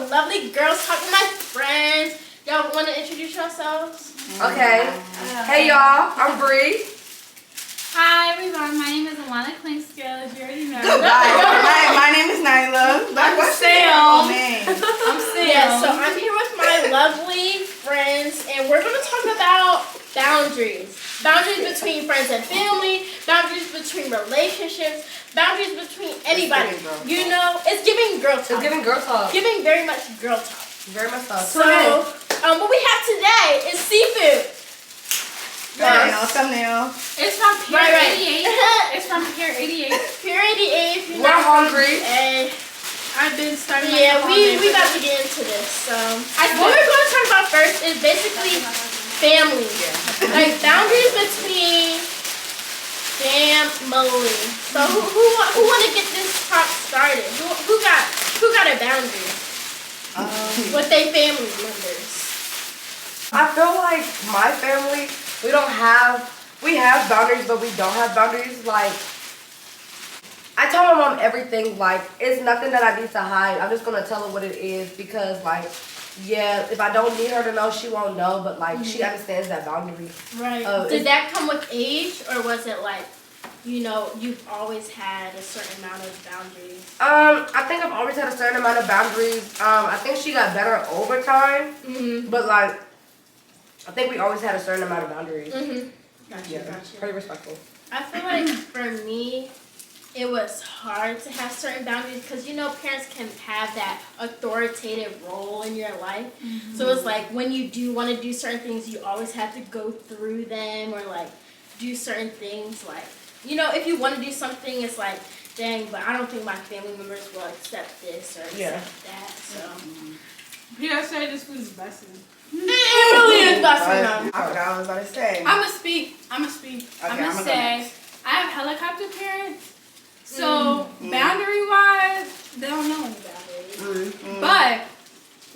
lovely girls talk with my friends. Y'all want to introduce yourselves? Okay. Hey y'all, I'm Bree. Hi everyone, my name is Alana Klinkskill, if you already know. Goodbye. My name is Nyla. I'm Sam. I'm Sam. Yeah, so I'm here with my lovely friends, and we're going to talk about boundaries. Boundaries between friends and family, boundaries between relationships, boundaries between anybody. You know, it's giving girl talk. It's giving girl talk. Giving very much girl talk. Very much talk. So, what we have today is seafood. Thumbnail. It's from Pier Right. 88. It's from Pier 88. Pier 88. If you're We're not hungry. And I've been starting. yeah, we about to get into this. So, what we're going to talk about first is basically family. Like boundaries between family. So who want to get this talk started? Who got a boundary with their family members? I feel like my family, we have boundaries, but we don't have boundaries. Like, I tell my mom everything. Like, it's nothing that I need to hide. I'm just gonna tell her what it is because, like, yeah, if I don't need her to know, she won't know. But like, she understands that boundary. Right. Did that come with age, or was it like, you know, you've always had a certain amount of boundaries? I think I've always had a certain amount of boundaries. I think she got better over time. But like, I think we always had a certain amount of boundaries. Gotcha. Pretty respectful. I feel like for me, it was hard to have certain boundaries because, you know, parents can have that authoritative role in your life. So it's like when you do want to do certain things, you always have to go through them or like do certain things. Like, you know, if you want to do something, it's like, dang, but I don't think my family members will accept this or accept that. So, Peter said this food is busting. it really is busting up. I forgot what I was about to say. I'm gonna speak. I'm gonna go say next. I have helicopter parents, so boundary-wise, they don't know any boundaries. But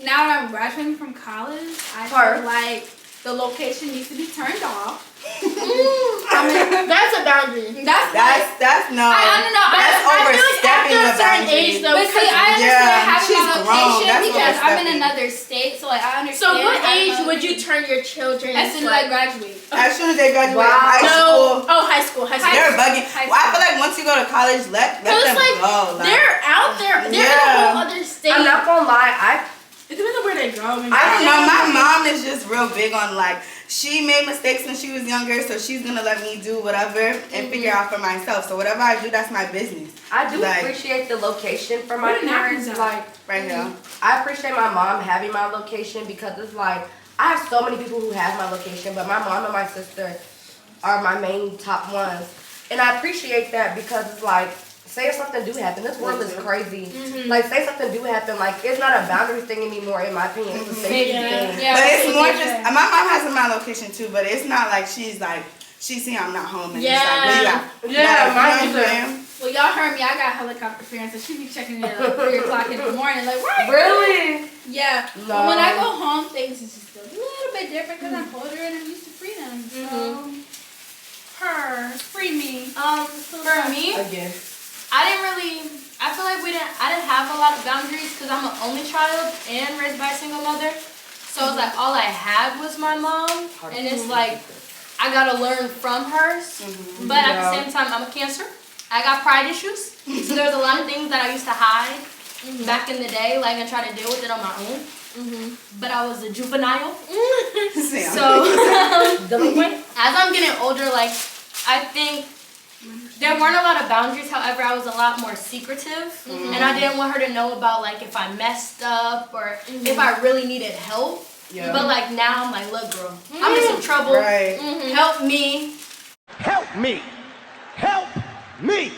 now that I'm graduating from college, I feel like the location needs to be turned off. I mean, that's a boundary. That's no. I don't know. That's overstepping after a the certain boundary. age, though. But see, I understand having she's my grown. location That's because I'm in overstepping. another state, so like I understand. So what having age my would you location turn your children? as soon as I graduate? As soon as they graduate Wow. high school, High school. they're bugging. High Well, I school. feel like once you go to college, let them it's like go. Like, they're out there. They're in a whole other state. I'm not gonna lie. It depends on where they go. I don't know. My mom is just real big on like she made mistakes when she was younger, so she's gonna let me do whatever and figure out for myself. So whatever I do, that's my business. I do Like, appreciate the location for my Where the parents. napkins at? Like, right here. I appreciate my mom having my location because it's like I have so many people who have my location, but my mom and my sister are my main top ones, and I appreciate that because it's like, say if something do happen, this world is crazy. Like, say something do happen, like it's not a boundary thing anymore in my opinion. It's a safety thing. Yeah, But it's that's more what just they my mom has my location too, but it's not like she's like she see I'm not home and it's like, what you got? Yeah, mine you know what I'm saying? Well, y'all heard me. I got helicopter parents, and she be checking it at like 3 o'clock in the morning. Like, where? Really? Yeah. No. But when I go home, things is just a little bit different because I'm older and I'm used to freedom. So, free me. For me, Again. I feel like I didn't have a lot of boundaries because I'm an only child and raised by a single mother. So it's like all I had was my mom, and it's like I gotta learn from hers. But at the same time, I'm a Cancer. I got pride issues, so there's a lot of things that I used to hide back in the day, like and try to deal with it on my own. But I was a juvenile. So as I'm getting older, like I think there weren't a lot of boundaries. However, I was a lot more secretive, and I didn't want her to know about like if I messed up or if I really needed help. But like now, I'm like, look, girl, I'm in some trouble. Right. Help me. Help me. Help me.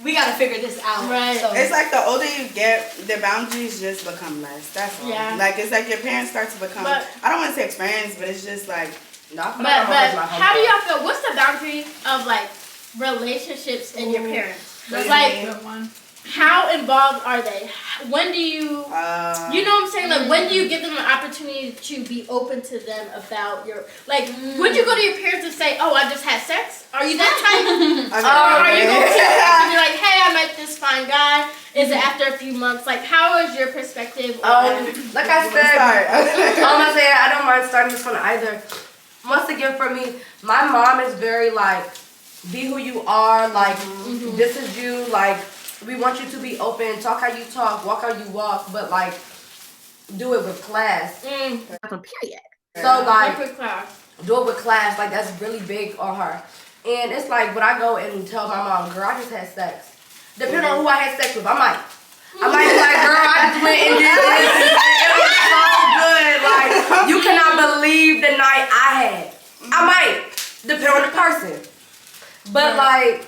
We gotta figure this out. Right. So, It's like the older you get, the boundaries just become less. That's all. Yeah. Like it's like your parents start to become. But- I don't want to say experience, but it's just like. But how do y'all feel? What's the boundary of like relationships and your parents? Like, good one. how involved are they? When do you, you know what I'm saying? Like, when do you give them an opportunity to be open to them about your, like, would you go to your parents and say, oh, I just had sex? Are you that type? Or are you going to your parents and be like, hey, I met this fine guy, Is it after a few months? Like, how is your perspective? Like I said, I don't mind starting this one either. Once again, for me, my mom is very like, be who you are. Like, this is you. Like, we want you to be open, talk how you talk, walk how you walk, but like, do it with class. Period. So like, do it with class. Like, that's really big on her. And it's like, when I go and tell my mom, girl, I just had sex. Depending on who I had sex with, I might be like, girl, I just went and did this. It was so good. Like, you cannot believe the night I had. I might, depending on the person. But like,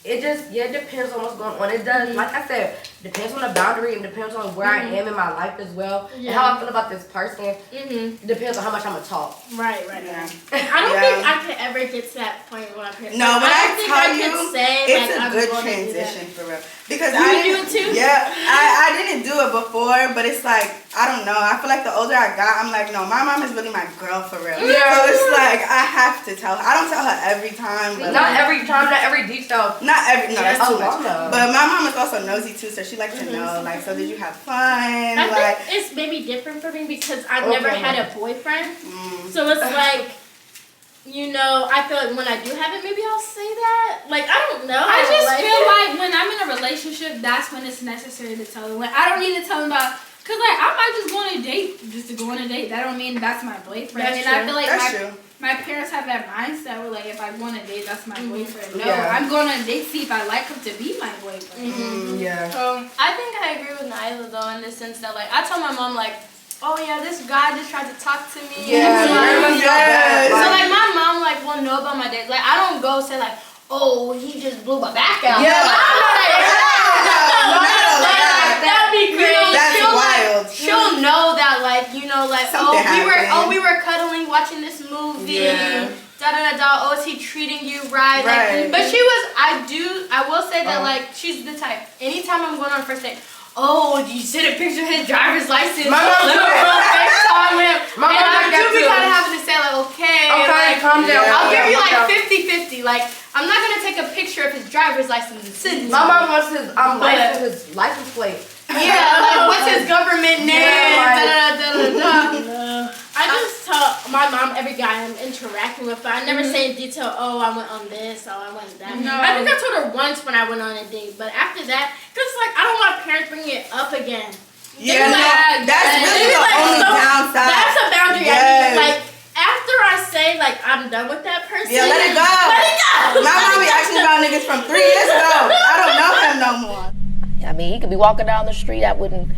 it just, it depends on what's going on. It does, like I said, depends on the boundary and depends on where I am in my life as well. And how I feel about this person. It depends on how much I'm going to talk. Right. Yeah. I don't think I could ever get to that point when I'm here. No, when I tell you, it's like, a good transition for real. Because you I do it too? Yeah, I didn't do it before, but it's like, I don't know. I feel like the older I got, I'm like, no, my mom is really my girl for real. Yeah. So it's like, I have to tell her. I don't tell her every time. But Not every time, not every detail. Not every, no, that's too much. No. But my mom is also nosy too, so she likes to know, like, so did you have fun? I Like, think it's maybe different for me because I've never had a boyfriend. So it's like, you know, I feel like when I do have it, maybe I'll say that. Like, I don't know. I just feel like when I'm in a relationship, that's when it's necessary to tell them. Like, I don't need to tell them about, because, like, I might just go on a date just to go on a date. That don't mean that's my boyfriend. That's I feel like true. my parents have that mindset where, like, if I go on a date, that's my boyfriend. No, Yeah. I'm going on a date to see if I like him to be my boyfriend. Yeah. I think I agree with Nyla though in the sense that like I tell my mom like, oh yeah, this guy just tried to talk to me. Yeah. So like my mom like will know about my dates. Like I don't go say like, oh he just blew my back out. Yeah. That'd be crazy. That's wild. She'll know that like you know like Something we were cuddling watching this movie. Yeah. Da da da da. Oh, is he treating you right? Right. Like, but she was. I will say that like she's the type. Anytime I'm going on a first date. Oh, you send a picture of his driver's license. My mom Let me FaceTime him. My mom And I like do that be too. kind of having to say like, okay, like, calm down. I'll give you like calm down. 50-50. Like, I'm not gonna take a picture of his driver's license and send it. My mom wants his license plate. Yeah, like what's his government name? Yeah, I just tell my mom every guy I'm interacting with, but I never say in detail, oh, I went on this, oh, I went that. No. I think I told her once when I went on a date, but after that, because like, I don't want parents bringing it up again. Yeah, Like, that's really the only downside. That's a boundary I Yes. need. Like, after I say, like, I'm done with that person. Yeah, let it go. Let it go. My mom be asking about niggas from 3 years ago. I don't know him no more. I mean, he could be walking down the street. I wouldn't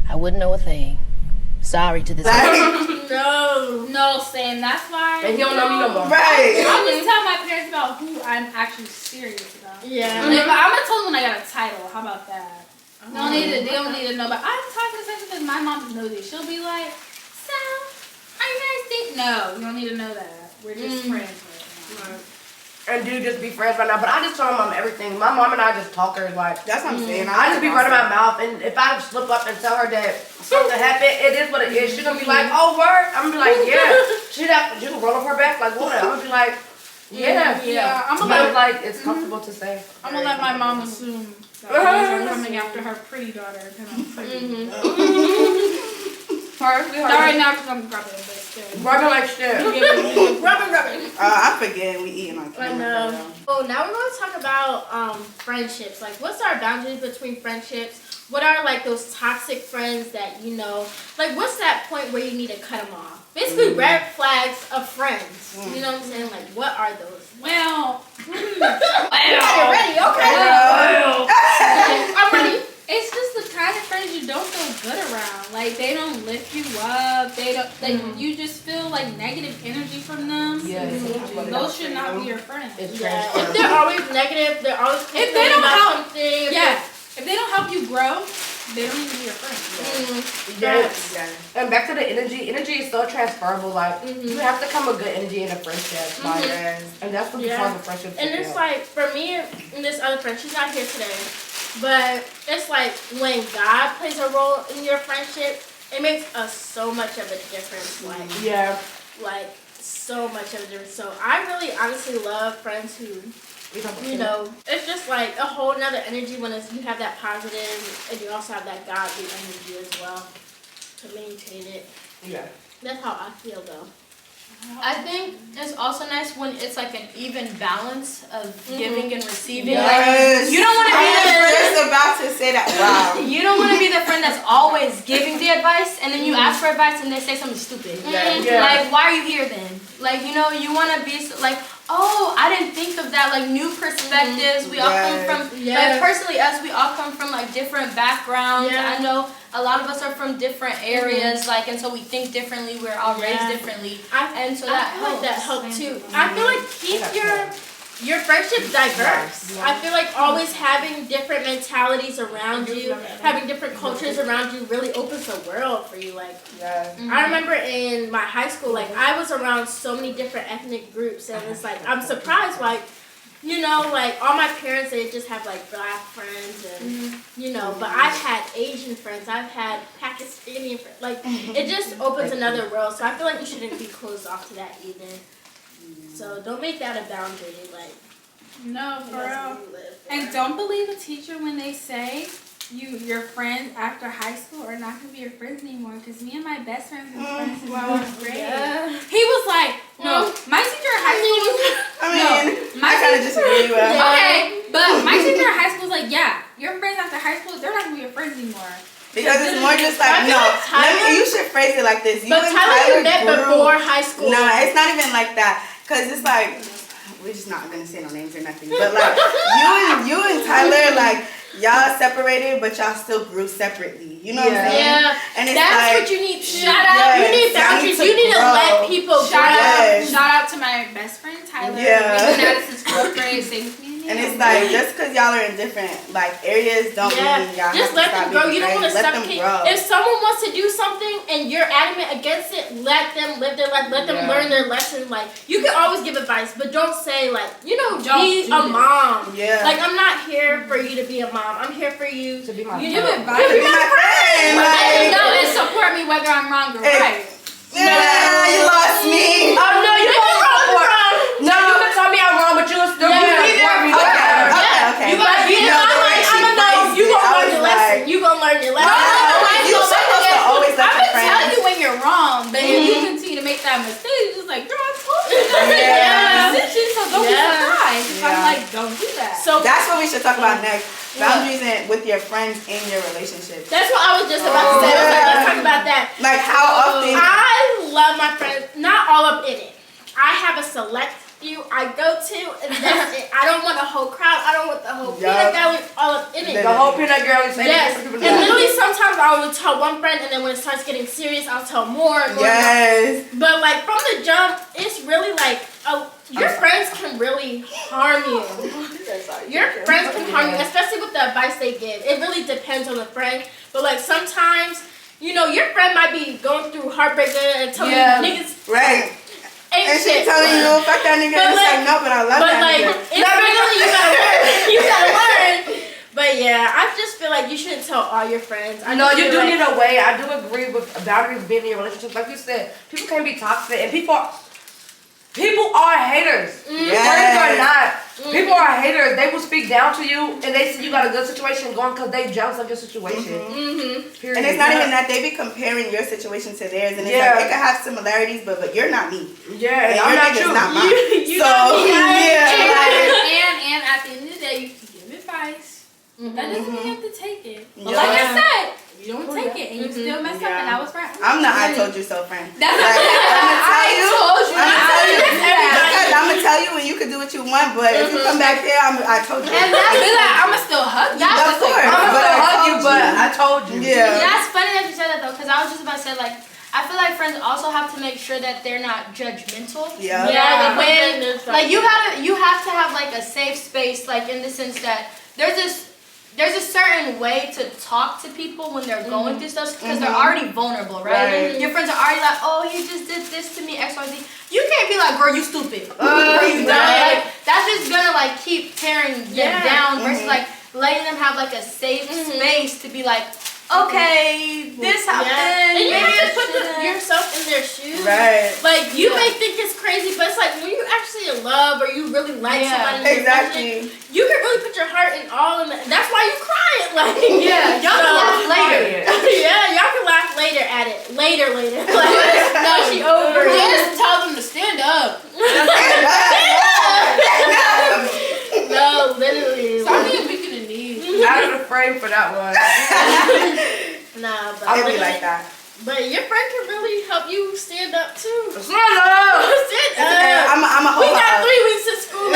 know a thing. Sorry to this. No, Sam, that's why. And he don't know me no more. Right. I'll just tell my parents about who I'm actually serious about. Yeah. Like, I'm gonna tell them when I got a title. How about that? They don't need to know. But I'm talking to such because my mom knows it. She'll be like, "So, are you guys dating?" No, you don't need to know that. We're just friends right now. And do just be friends right now. But I just tell my mom everything. My mom and I just talkers. Like, That's what I'm saying. I just be running my mouth. And if I slip up and tell her that something happened, it is what it is. She's gonna be like, oh, word. I'm gonna be like, yeah. She can roll up her back like what? I'm gonna be like, yeah. I'm But gonna like, it's comfortable to say. I'm gonna let my mom assume that boys are coming after her pretty daughter. Sorry, now because I'm grubbing, but still. Rubbing like shit. Rubbing. I forget we eating on camera. I know. Oh, now we're going to talk about friendships. Like, what's our boundaries between friendships? What are, like, those toxic friends that, you know, like, what's that point where you need to cut them off? Basically, red flags of friends. You know what I'm saying? Like, what are those? Well, Ready? Okay. I'm ready. it's just the kind of friends you don't feel good around. Like, they don't lift you up. They don't, like, you just feel, like, negative energy from them. Yeah. Those should not be your friends. It's Yeah. transferred. If they're always negative, they're always If they don't about help- something. Yeah. If they don't help you grow, they don't need to be your friends. Yes. Yeah. And back to the energy. Energy is so transferable. Like, you have to come with good energy in a friendship. Like, and that's what Yeah. causes friendships. And it's like, for me and this other friend, she's not here today, but it's like when God plays a role in your friendship, it makes so much of a difference. Like so much of a difference. So I really honestly love friends who You know, it's just like a whole nother energy when you have that positive and you also have that godly energy as well to maintain it. Yeah. That's how I feel though. I think it's also nice when it's like an even balance of giving and receiving. Yes. Like, you don't want to be just about to say that. Wow. You don't want to be the friend that's always giving the advice and then you ask for advice and they say something stupid. Yeah. Like, why are you here then? Like, you know, you want to be like, oh, I didn't think of that. Like, new perspectives. We all come from, like, personally, us, we all come from, like, different backgrounds. I know a lot of us are from different areas, like, and so we think differently. We're all raised differently. And so that helps. That helps too. I feel like keep your friendships diverse. I feel like always having different mentalities around you, having different cultures around you really opens the world for you. Like, I remember in my high school, like, I was around so many different ethnic groups, and it's like, I'm surprised, like, you know, like, all my parents, they just have, like, black friends, and, you know, but I've had Asian friends, I've had Pakistani friends, like, it just opens another world, so I feel like you shouldn't be closed off to that either. So don't make that a boundary, like. No, for real. And don't believe a teacher when they say your friends after high school are not gonna be your friends anymore. Because me and my best friend was friends in 12th grade. He was like, no, my teacher in high school was. I kind of disagree with that. Okay, but my teacher in high school was like, yeah, your friends after high school, they're not gonna be your friends anymore. Because it's more just like, no, you should phrase it like this. You but and Tyler met grew. before high school. No, it's not even like that. Because it's like, we're just not going to say no names or nothing. But like, you and Tyler, like, y'all separated, but y'all still grew separately. You know what I'm saying? Yeah. And it's that's like, what you need. Shout out. You need boundaries. You need to let people Shout out to my best friend, Tyler. Yeah. We've been at it since 4th grade. Same with me. And it's like, just because y'all are in different, like, areas don't mean y'all just let them grow. You don't want to suffocate. If someone wants to do something and you're adamant against it, let them live their life. Let them learn their lesson. Like, you can always give advice, but don't say, like, you know, be a mom. Yeah. Like, I'm not here for you to be a mom. I'm here for you to be my friend. You give advice. To be my friend. No, and support me whether I'm wrong or right. Yeah, you lost me. Oh, no, you wrong. No, you can tell me I'm wrong, but you'll still be there. Okay. You gotta be there. I'm gonna know. You gonna learn your lesson. You gonna learn your lesson. You're supposed to always let your friends. I'm gonna tell you when you're wrong, but if you continue to make that mistake, you're just like, girl, I told you that. So don't be surprised if I'm like, don't do that. So that's what we should talk about next. Boundaries with your friends in your relationship. That's what I was just about to say. I was like, let's talk about that. Like how often? I love my friends. Not all up in it. I have a select few I go to, and that's it. I don't want a whole crowd. I don't want the whole peanut gallery all up in it. The whole peanut gallery. Yes. And literally sometimes I will tell one friend, and then when it starts getting serious, I'll tell more and more. Yes. But like from the jump, it's really like your friends can really harm you. Your friends can harm you, especially with the advice they give. It really depends on the friend. But like sometimes, you know, your friend might be going through heartbreak and telling you niggas. Right. And she shit. telling you, fuck that nigga. And it's like, no, but I love that nigga. It's really, you gotta learn. You gotta learn. But yeah, I just feel like you shouldn't tell all your friends. No, you do need a way. I do agree with boundaries being in your relationship. Like you said, people can be toxic, and people are haters. Friends are not. People are haters. They will speak down to you, and they see you got a good situation going because they jealous of your situation. And it's not even that. They be comparing your situation to theirs, and it's like it could have similarities, but you're not me. Yeah, and I'm not you. Not mine. You not me. And at the end of the day, you can give advice. That doesn't mean you have to take it. But like I said, you don't take it, and you still mess up, and that was right. I'm not I told you so friend. That's like, I'm gonna tell you when you can do what you want, but if you come back there, I told you. And that's like, I'ma still hug you. Of course. I'm gonna hug you, but I told you. Yeah. That's funny that you said that though, because I was just about to say like, I feel like friends also have to make sure that they're not judgmental. Yeah. Like you have to have like a safe space, like in the sense that there's a certain way to talk to people when they're going through stuff because they're already vulnerable, right? Your friends are already like, oh, he just did this to me, XYZ. You can't be like, girl, you stupid. You like, that's just gonna like keep tearing them down versus like letting them have like a safe space to be like, okay, this happened. And you maybe have to I put shouldn't. yourself in their shoes. Right. Like, you may think it's crazy, but it's like when you actually in love or you really like somebody in your Exactly. relationship, you can really put your heart in all in that. That's why you crying. Like, Yeah, y'all can laugh later. Yeah, y'all can laugh later at it. Later. Like, no, she over it. Just tell them to stand up. No, literally. Stop being weak in the knees. I was afraid for that one. Nah, but I'll be like that. But your friend can really help you stand up too. Stand up. Stand up. I'm a We hold got up. 3 weeks of school.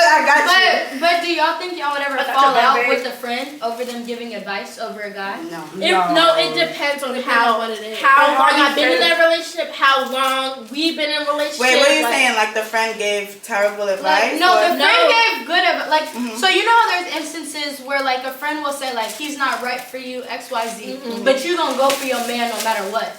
I got you. But do y'all think y'all would ever got fall your out baby. with a friend over them giving advice over a guy? No. No, it depends on how what it is. how How long you I've been in feel. that relationship, how long we've been in a relationship. Wait, what are you like, saying? Like the friend gave terrible advice? Like, no, or- the friend gave good advice. Like, Mhm. so you know how there's instances where like a friend will say like he's not right for you, X, Y, Z, but you gonna go for your man no matter what.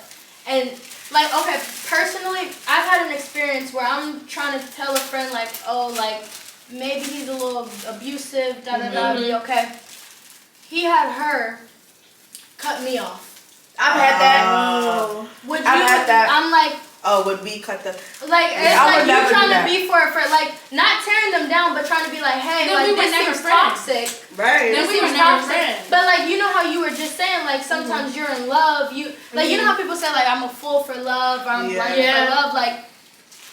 And like, okay, personally, I've had an experience where I'm trying to tell a friend like, oh, like maybe he's a little abusive, da da da. Be okay. He had her cut me off. I've had that. Would you? I've had that. I'm like. Oh, would we cut the... Like, it's I like would you never trying do to that. be for a friend, like, not tearing them down, but trying to be like, hey, Then like, we were this never seems friends. toxic. Right. Then This we were seems never toxic. friends. But, like, you know how you were just saying, like, sometimes you're in love, you know how people say, like, I'm a fool for love, or I'm blind Yeah. for love, like,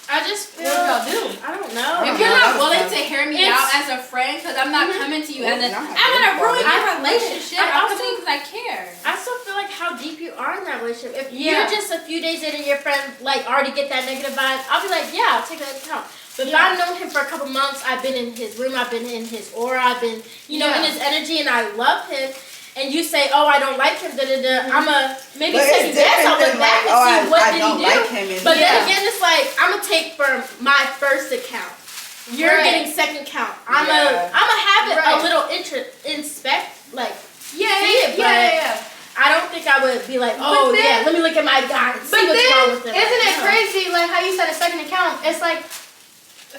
I just feel. what would y'all do? I don't know. If you're No, not that's willing fine. to hear me It's- out as a friend, because I'm not coming to you as a, Not I'm gonna ruin I your relationship. I I'm also- coming because I care. I still feel like how deep you are in that relationship. If Yeah. you're just a few days in and your friend like already get that negative vibe, I'll be like, yeah, I'll take that into account. But if Yeah. I've known him for a couple months, I've been in his room, I've been in his aura, I've been, you know, Yeah. in his energy, and I love him. And you say, oh, I don't like him, I'm a maybe But second it's guess. I'll different look than back like, and oh, see what I did don't he do. like him. And But Yeah. then again, it's like I'm gonna take from my first account. You're Right. getting second count. I'm Yeah. a have it Right. a little inspect like Yeah, see it, but yeah. I don't think I would be like, oh then- yeah, let me look at my guy and see But what's wrong then, with him. isn't it No. crazy, like, how you said a second account? It's like,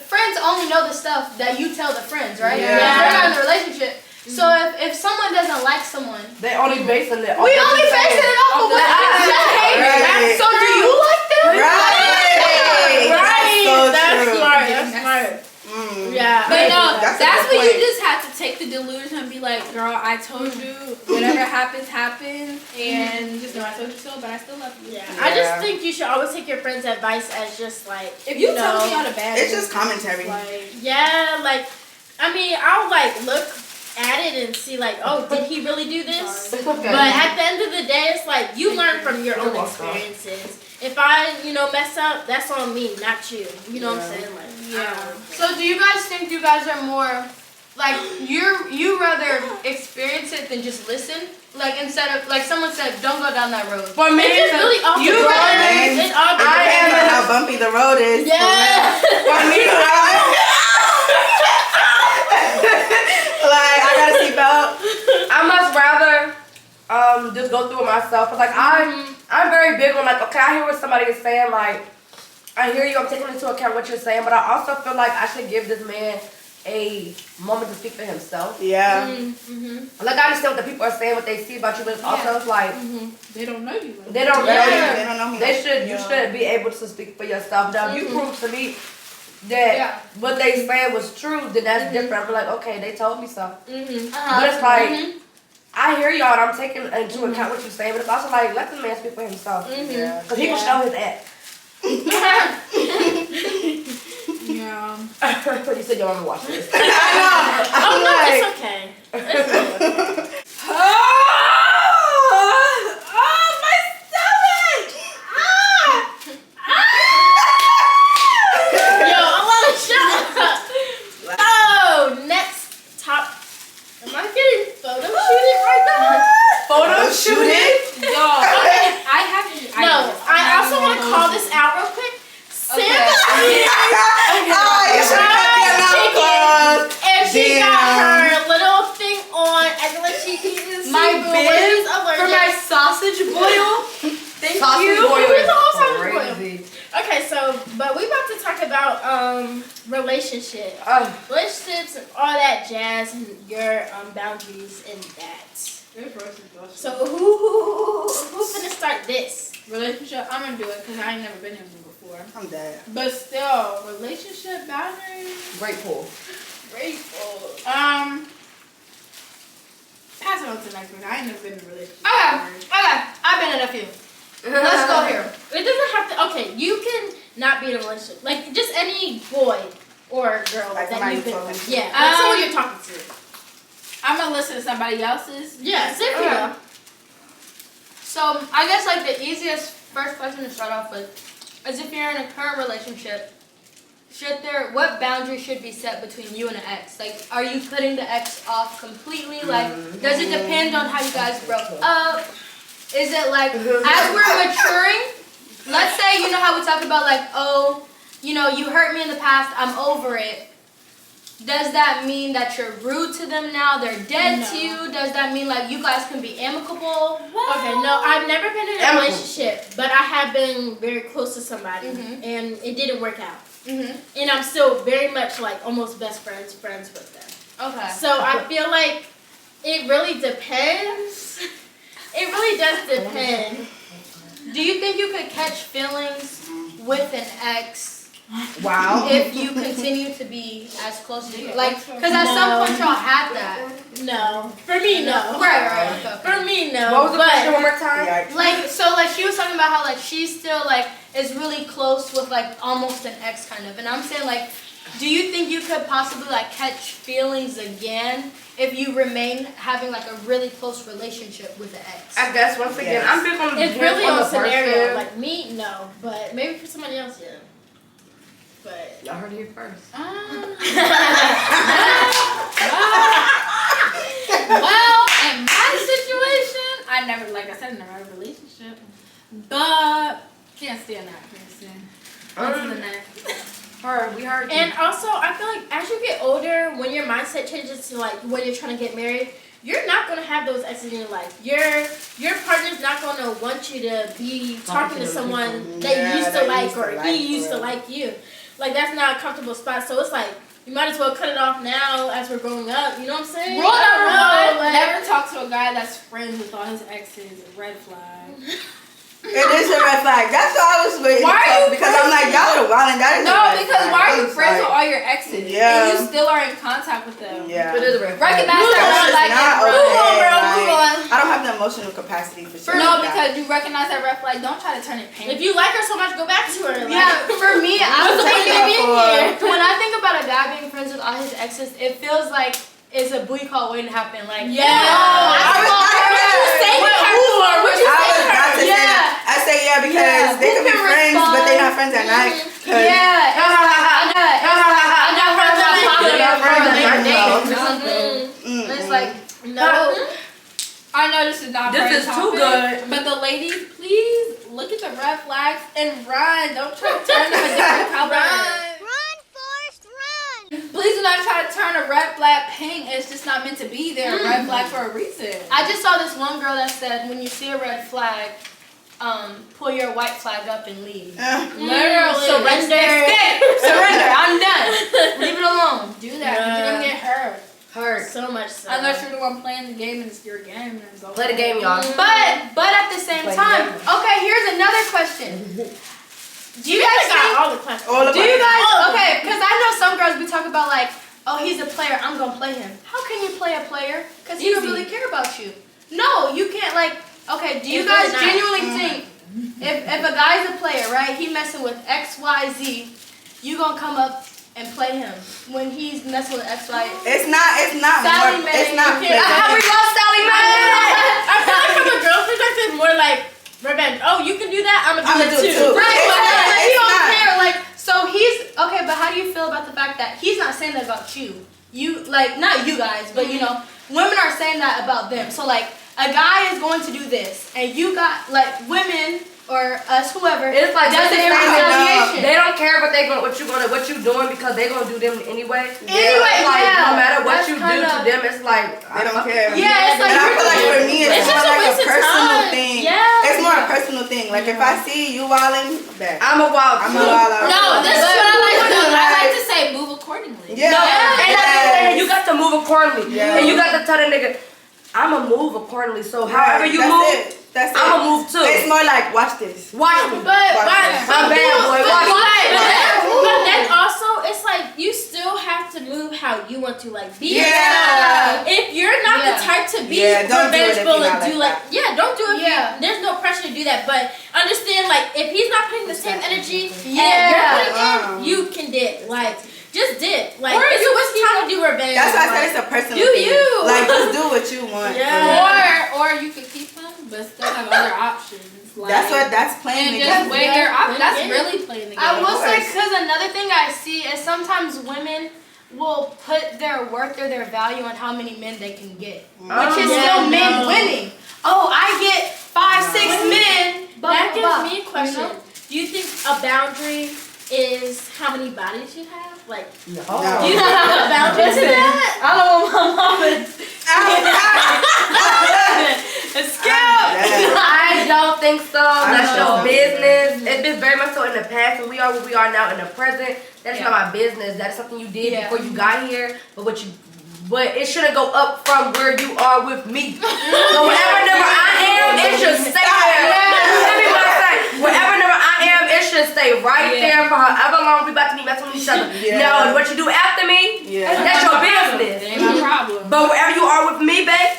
friends only know the stuff that you tell the friends, right? Yeah. They're not in a relationship. So if someone doesn't like someone, They only basing it. we only basing it off of what they say. Right. So do you like them? Right. Right. That's true. smart. That's smart. Mm. Yeah. But no, That's a that's good when you point. just have to take the delusion and be like, girl, I told you, whatever happens, happens, and just know I told you so, but I still love you. Yeah. I just Yeah. think you should always take your friend's advice as just like If you know, tell me on a bad It's day, just commentary. like, yeah, like I mean, I'll like look at it and see like, oh, did he really do this? It's okay. But at the end of the day, it's like you learn from your own experiences. If I, mess up, that's on me, not you. You know what I'm saying? Like, yeah. So do you guys think you guys are more like you rather experience it than just listen? Like instead of like someone said, don't go down that road. For me, It's just really off You the rather- road. It all It depends on depends. how bumpy the road is. Yeah. for me, Like, I got a seatbelt. I much rather just go through it myself. 'Cause, like I'm very big on like, okay, I hear what somebody is saying. Like I hear you. I'm taking into account what you're saying, but I also feel like I should give this man a moment to speak for himself. Yeah. Like I understand what the people are saying, what they see about you, but it's also it's like They don't know you. Like they don't They know don't, you. they don't know me. They should. You should be able to speak for yourself. Now, if you prove to me that what they said was true, then that's different. I'm like, okay, they told me so. But it's like, I hear y'all, and I'm taking into account what you're saying, but it's also like, let the man speak for himself. Yeah. Because he can show his ass. Yeah. You said your mama watched this. Oh no, like- it's okay. It's okay. Oh, my stomach! Yo, I want to shut up. Oh, next top. Am I getting photo shooted right now? Photo shooting? Yo, I have. No, I also want to call this out real quick. Santa Oh, you should have kept your mouth closed. and she got Damn. her little thing on, acting like she eats My seafood, bib but she's for my allergic. sausage boil. Thank Sausage you. boil Where's is the whole sausage boil? crazy. Okay, so, but we about to talk about about relationships and all that jazz and your boundaries and that. So who's gonna start this Relationship, I'm gonna do it because I ain't never been in one before. I'm dead. But still, relationship boundaries. Grateful. Pass it on to the next one. I ain't never been in a relationship. Okay, I've been in a few. Let's go here. It doesn't have to. Okay, you can not be in a relationship. Like just any boy or girl Like that somebody you've been you're with. talking to? Yeah, like someone you're talking to. I'm gonna listen to somebody else's. Yeah, Cynthia. So I guess like the easiest first question to start off with is if you're in a current relationship, what boundary should be set between you and an ex? Like, are you cutting the ex off completely? Like, does it depend on how you guys broke up? Is it like, as we're maturing, let's say, you know how we talk about like, oh, you know, you hurt me in the past, I'm over it. Does that mean that you're rude to them now? They're dead to you? Does that mean like you guys can be amicable? Okay, no, I've never been in a relationship, but I have been very close to somebody, and it didn't work out. And I'm still very much like almost best friends with them. Okay. So I feel like it really depends. It really does depend. Do you think you could catch feelings with an ex? Wow. If you continue to be as close as you like, because at some point y'all had that. No, for me, no. Right. Okay. For me, no. What was the question one more time? Like, so like she was talking about how like she still like is really close with like almost an ex kind of, and I'm saying like, do you think you could possibly like catch feelings again if you remain having like a really close relationship with the ex? I guess once again, I'm big on It's really on the scenario. person. Like me, no, but maybe for somebody else, yeah. But Y'all heard it here first. Well, in my situation, I never had a relationship, but can't stand that person. On to the next. We heard you. and also, I feel like as you get older, when your mindset changes to like when you're trying to get married, you're not gonna have those exes in your life. Your partner's not gonna want you to be talking to someone that you used to like or he used to like you. Like that's not a comfortable spot. So it's like you might as well cut it off now as we're growing up. You know what I'm saying? Rule number one: like, never talk to a guy that's friends with all his exes. Red flag. It is a red flag. That's why I was waiting. Why are you because I'm like, y'all are wild and that is a No, red because flag. why are you I'm friends sorry. with all your exes? Yeah. And you still are in contact with them. Yeah. It is a red flag. Recognize that red flag. Not Move okay. on, bro. Like, Move on. I don't have the emotional capacity for shit. No, like because you recognize that red flag. Don't try to turn it pink. if you like her so much, go back to her. Like, Yeah, for me, I was what's the point of being here? when I think about a guy being friends with all his exes, it feels like it's a booty call waiting to happen. Like, Yeah. I say yeah because they can be friends, but they're not friends at night. Yeah, it's like No. I know this is not This friend is too topic, good. but the ladies, please look at the red flags and run. Don't try to turn them a different color. Run, Forrest, run! Please do not try to turn a red flag pink. It's just not meant to be there. A red flag for a reason. I just saw this one girl that said when you see a red flag, pull your white flag up and leave. Literally. Surrender. Escape. Surrender. I'm done. Leave it alone. Do that. You're gonna get hurt. Hurt. So much so. Unless you're the one playing the game and it's your game. And it's over. Play the game, y'all. But at the same Play time, the okay, here's another question. Do you guys got think, all the questions. do you guys, okay, because I know some girls be talking about like, oh, he's a player, I'm going to play him. How can you play a player? Because he don't Easy. really care about you. No, you can't like, okay, do you It's guys really not. genuinely think if a guy's a player, right, he messing with X, Y, Z, you going to come up and play him when he's messing with X, Y, It's not Sally more, Mae, it's not you can't- how we love Sally Mae. I feel like from a girl's perspective, more like revenge. Oh, you can do that. I'm I'ma gonna do do it it too. too. Right, It's but not, like, he it's don't not. care. Like, so he's okay. But how do you feel about the fact that he's not saying that about you? You like not you guys, but you know, women are saying that about them. So like, a guy is going to do this, and you got like women or us, whoever. It's like does it in they retaliation. They don't care what what you doing because they gonna do them anyway. Anyway, Like, yeah. no matter what That's you do kinda- to them, it's like They don't care. Yeah, it's like And I feel like for me, it's It's more just a like waste a of personal time. thing. Yeah. It's more a personal thing. Like if I see you wilding, back. I'm a wild. I'm a wild out. No, this is what I like to do. I like to say move accordingly. Yeah. No, and that's the thing, you got to move accordingly. Yeah. And you got to tell the nigga, I'ma move accordingly. So however you That's move, it. That's it. I'ma move too. It's more like watch this. Watch me. But I'm bad boy. Watch me. but then also, it's like you still have to move how you want to. Like be Yeah. yourself. If you're not the type to be don't do it if revengeful you're and not do like like don't do it. Yeah. There's no pressure to do that. But understand, like if he's not putting the same energy Yeah. and you're putting in, you can dip. Like just dip. Like Or it's you what's time to do revenge. That's why I said like, it's a personal do thing. you. Like just do what you want. Yeah. Or you could keep them, but still have other options. Like, That's playing and the just game. weigh your options. That's Yeah. really playing the game. I will say, course. because another thing I see is sometimes women will put their worth or their value on how many men they can get, which is still men winning. Oh, I get 5, 6 men. That gives blah, me a question. you know? Do you think a boundary is how many bodies you have? Like, No. do you think a boundary is that? I don't want my mama I don't think so. That's your don't business. It's been very much so in the past, and we are where we are now in the present. That's not my business. That's something you did before you got here. But it shouldn't go up from where you are with me. So whatever number I am, it should stay there. Let me what I say. Whatever number I am, it should stay right there for however long we about to be messing with each other. Now, what you do after me, that's your business. It ain't my problem. But wherever you are with me, babe,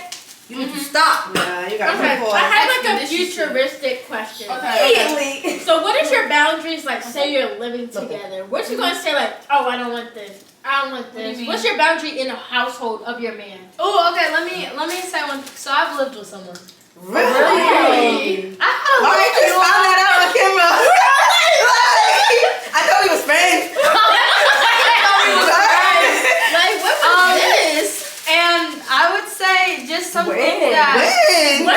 you need to stop. Nah, you gotta Okay, pause. I have like a futuristic question. Immediately. So what is your boundaries like say you're living together? What you gonna say like, oh I don't want this. I don't want this. What's your boundary in a household of your man? Oh, okay. Let me say one. So I've lived with someone. Really? I had a Why little you just found that out on camera? I thought we was friends. Like what was this? And I would say just something When? that When?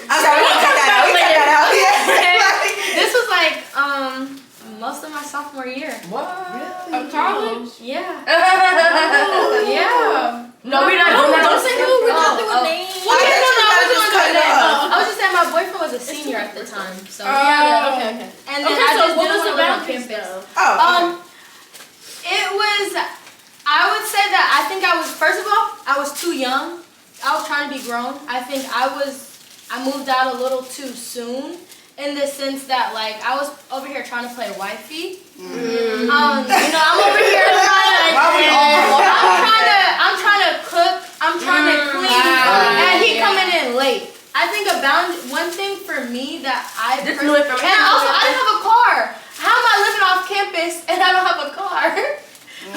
I'm sorry, we can cut that out. We cut that out. Yeah. this was like most of my sophomore year. What? Of college? Yeah. Yeah. No, we not doing that. Don't say who. We're not doing names. I just cut it off. I was just saying my boyfriend was a senior at the time, so Okay. and then Okay, I so just what didn't was the want to live on boundaries campus. though? Oh, It was. I would say that I think I was. First of all, I was too young. I was trying to be grown. I think I moved out a little too soon. In the sense that, like, I was over here trying to play wifey. You know, I'm over here I'm trying to cook. I'm trying to clean, and he coming in late. I think one thing for me that I This new information. and also I didn't have a car. How am I living off campus and I don't have a car?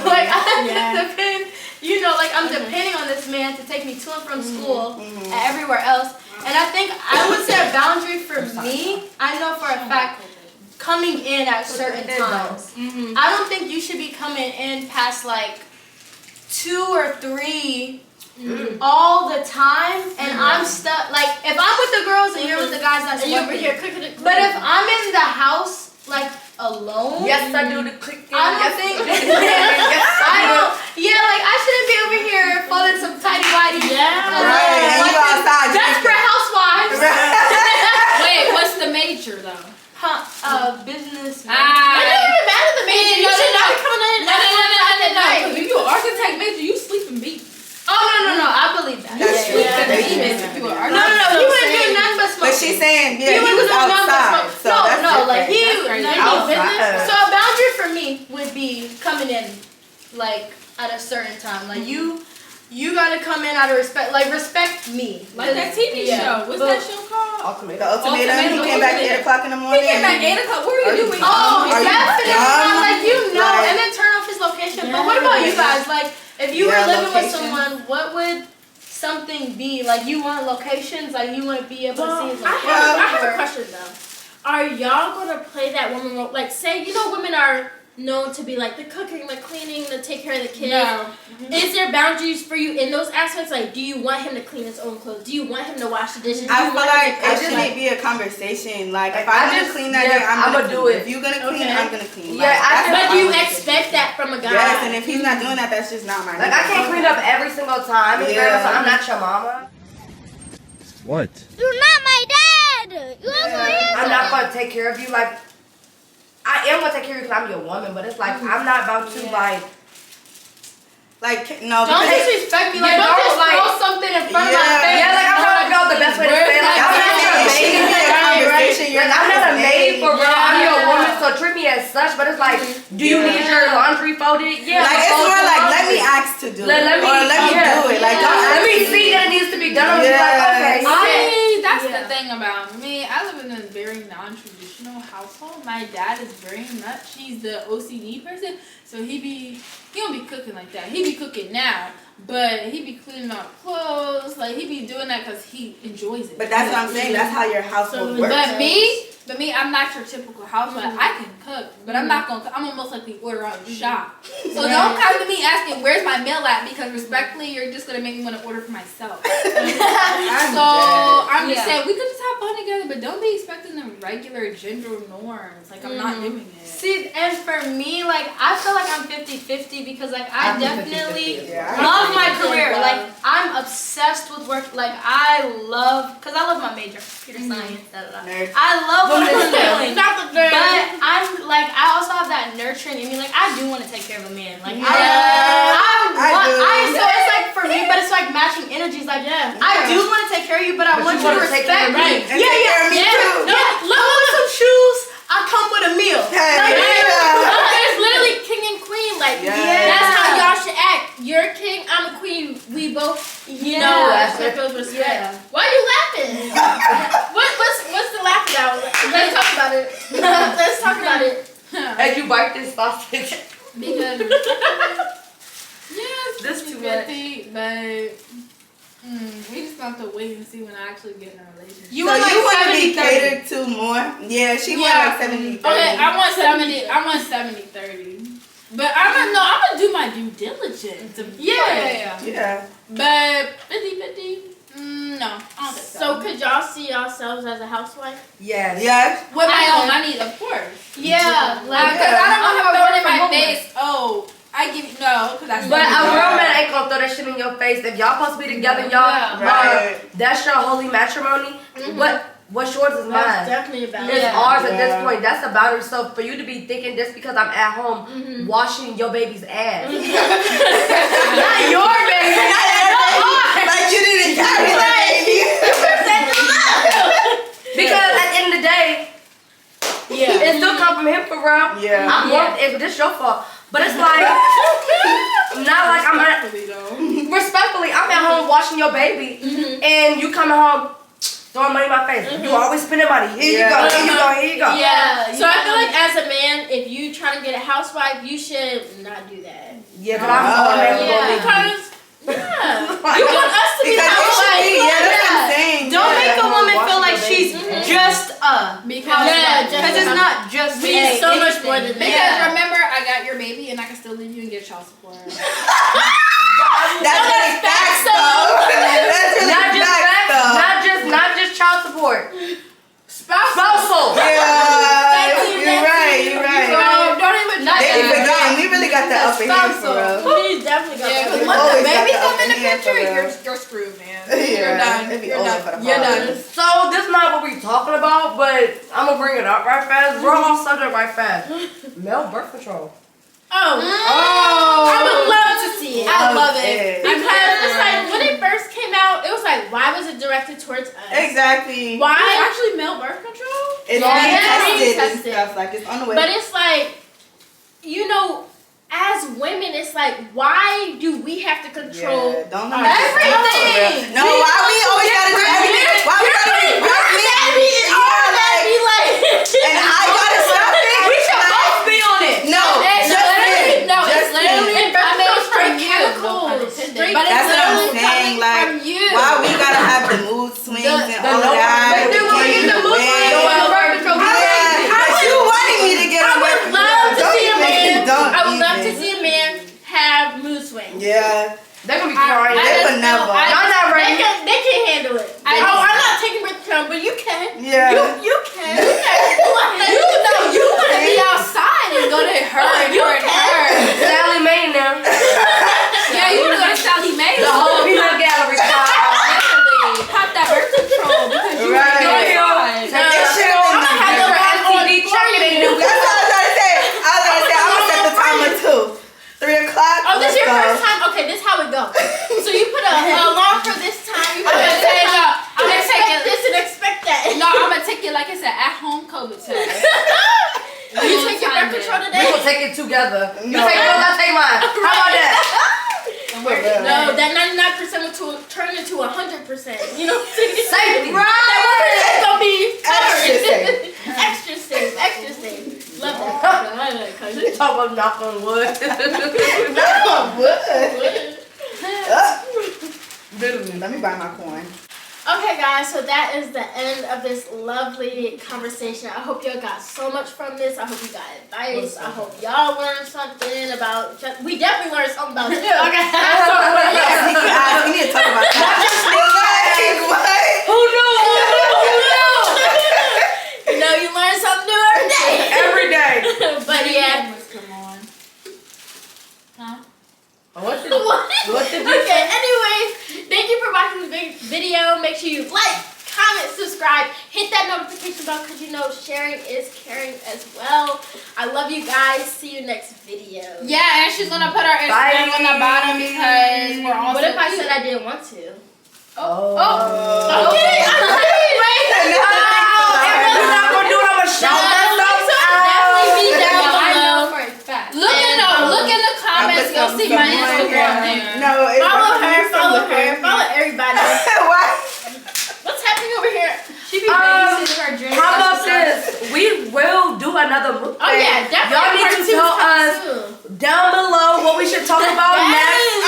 Like I have to depend. You know, like I'm depending on this man to take me to and from school and everywhere else. And I think I would say a boundary for me, I know for a fact, coming in at certain times. I don't think you should be coming in past like 2 or 3 all the time. And I'm stuck. Like if I'm with the girls and you're with the guys, that's And you one over thing. here cooking it. But if I'm in the house like alone, Yes, I do the cooking. I don't think. I don't. Yeah, like I shouldn't be over here folding some tidy whities. Yeah. right. And you outside. Desperate housewives. Wait, what's the major though? Business. It doesn't even matter the major. You should not be coming in. No. Because if you an architect major, you sleeping beat. Oh no, I believe that. That's true. If you an No, architect. he wouldn't do nothing but smoke. But she's saying, He he was wouldn't do nothing but outside. smoke. So that's No, like he. crazy. No, Outside. so a boundary for me would be coming in, like at a certain time. Like you gotta come in out of respect. Like respect me. Like that TV show. What's that show called? Ultimate. The ultimatum, he came back 8 o'clock in the He morning. came back 8 o'clock. What were you doing? Oh, Are you definitely. dumb? Like you know, Like- and then turn off his location. But what about you guys? Like, if you were Yeah, living with location. someone, what would something be? Like, you want locations? Like, you want to be able to see his I location? have a question though. Are y'all gonna play that woman role? Like, say women are known to be like the cooking, the cleaning, the take care of the kids. No. Is there boundaries for you in those aspects? Like, do you want him to clean his own clothes? Do you want him to wash the dishes? Do I you feel want him like to it cook? just need to be a conversation. Like, if I I'm gonna just- clean that yeah, day, I'm I'ma gonna do clean. it. If you're gonna clean, Okay. I'm gonna clean. Yeah, that's But what do you I'm gonna expect that from a guy? Yes, and if he's not doing that, that's just not my. Like I can't clean up every single time. It's Yeah. so I'm not your mama. What? You're not my dad. You also I'm not gonna take care of you. Like, I am gonna take care of you because I'm your woman, but it's like I'm not about to no. Don't disrespect me. Like, don't just throw something in front of my face. Yeah, like I'm trying to figure out the best way to say it. Like, I'm not your maid. Like, I'm not a maid for real. I'm your woman, so treat me as such. But it's like, do you need your laundry folded? Yeah. Like, it's more like, let me ask to do it. Let me do it. Like, don't let me see that it needs to be done. I'm just like, okay. That's the thing about me. I live in a very non-traditional household. My dad is very much, he's the OCD person, so he don't be cooking like that. He be cooking now, but he be cleaning up clothes. Like, he be doing that because he enjoys it. But that's what I'm saying. That's how your household works. But me, I'm not your typical housewife. I can cook, but I'm not gonna cook. I'm gonna most likely order out the shop. So don't come to me asking where's my meal at, because respectfully, you're just gonna make me want to order for myself. So I'm just saying we could just have fun together, but don't be expecting the regular gender norms. Like, I'm not doing it. See, and for me, like, I feel like I'm 50-50 because, like, I definitely love my career. Like, I'm obsessed with work. Like, I love my major, computer science, I love what I'm doing. But I'm, like, I also have that nurturing in me. Like, I do want to take care of a man. Like, so it's like, for me, but it's like matching energies. Like, I do want to take care of you, but I want you to respect me. Look with some shoes. I come with a meal. It's literally king and queen. Like, that's how y'all should act. You're a king, I'm a queen. We both, know, respect. Why are you laughing? What's the laugh about? Let's talk about it. Let's talk about it. As you bite this sausage. Because it's 50-50, but we just have to wait and see when I actually get in a relationship. You want to be catered to more? Yeah, she wants like 70-30. Okay, I want 70-30. But I'm gonna do my due diligence. Yeah. But 50-50, no, I don't think so. So could y'all see yourselves as a housewife? Yes. Yeah. With my own money, of course. Yeah. Like, because I don't want to throw it in my face. Oh, I give you But a real man ain't gonna throw that shit in your face. If y'all supposed to be together, that's your holy matrimony. What's yours is mine. That's definitely a boundary. It's ours at this point. That's a boundary. So for you to be thinking just because I'm at home washing your baby's ass, not your baby, like you didn't carry that baby. Because at the end of the day, it still come from him for real. If this your fault. But it's like, not like respectfully, I'm at home washing your baby, and you coming home throwing money in my face. You always spending money. Here you go. Yeah. So I feel like as a man, if you try to get a housewife, you should not do that. Yeah, but I'm because you want us to be the housewife. That's what I'm saying. Don't make a woman feel like she's just because it's not just we need so much more than that. Because remember, I got your baby and I can still leave you and get child support. That's really facts though. That's really facts though. Not just child support. Spousal. Yeah. You're right. Don't even they forgot. We really got that upper hand for real. We definitely got that. Because when the baby come in the picture, you're screwed, man. You're done. You're done. So this is not what we're talking about, but I'm gonna bring it up right fast. We're on subject right fast. Male birth control. I would love to see it. I love it. Because it's like when it first came out, it was like, why was it directed towards us? Exactly. Why? It's actually male birth control? It's being tested and stuff. Like, it's on the way. But it's like, as women, it's like, why do we have to control everything? No, why we always gotta do everything? Why we gotta be and I gotta stop it? We should both be on it. No, it's literally straight chemicals. But that's what I'm saying. Like, why we gotta have the mood swings and all that? But then when we get the mood swings, birth control. But you wanted me to get on birth control. I would love to see a man have mood swings. Yeah. They're gonna be crying. They would never. Y'all not ready. They can't handle it. I'm not taking birth control, but you can. Yeah. You can. You want to be outside and go to her and her. Sally Mae now. Yeah, you want to go to Sally Mae. The whole peanut gallery. Pop that birth control because you right. know Take this shit on. how it goes. So you put a alarm for this time. You put I'm gonna say no. I'm gonna take expect it. this and expect that. No, I'm gonna take it like it's an at-home COVID test. You take your birth control We today. gonna take it together. You take yours, I take mine. How about that? No, that 99% will turn into 100%. You know what I'm saying? Safety. That 1% gonna be Extra safe. extra safe. Extra safe. Love that. I love that cousin. You talk about knock on wood. Literally, let me buy my corn. Okay, guys, so that is the end of this lovely conversation. I hope y'all got so much from this. I hope you got advice. I hope y'all learned something about. We definitely learned something about you. Okay, that's all right. Yes, we need to talk about that. What? Who knew? You know, you learn something new every day. Every day. But yeah. Come on. Huh? What did you Okay, anyways, thank you for watching the big video. Make sure you like, comment, subscribe, hit that notification bell because you know sharing is caring as well. I love you guys. See you next video. Yeah, and she's gonna put our Instagram on the bottom because we're all. What if I said I didn't want to? Oh. Okay, I'm wait. If you're not gonna do it, I'm gonna shout that stuff out. Definitely be down I below. know for a fact. Look in the comments. You'll see my Instagram there. No, it's Follow everybody. What? What's happening over here? She be babysitting her dreams. How about this? We will do another mukbang. Oh yeah, definitely. Y'all need to tell us down below what we should talk about next.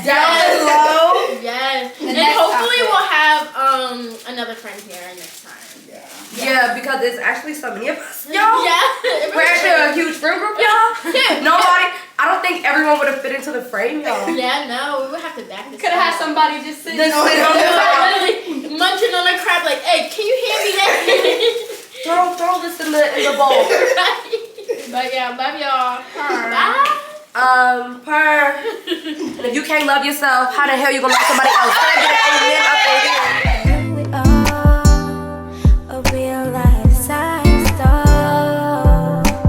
Down below. Yes. And next hopefully topic. we'll have another friend here next time. Yeah, because it's actually so many of us, y'all. Yeah. We're actually a huge friend group, y'all. Nobody. I don't think everyone would have fit into the frame, y'all. Yeah, no, we would have to back this Could have had up. somebody just sitting This on is- Literally munching on a crab like, hey, can you hand me that? Throw this in the bowl. But yeah, love y'all. Bye. And if you can't love yourself, how the hell you gonna love somebody else? Can I get an amen up in here?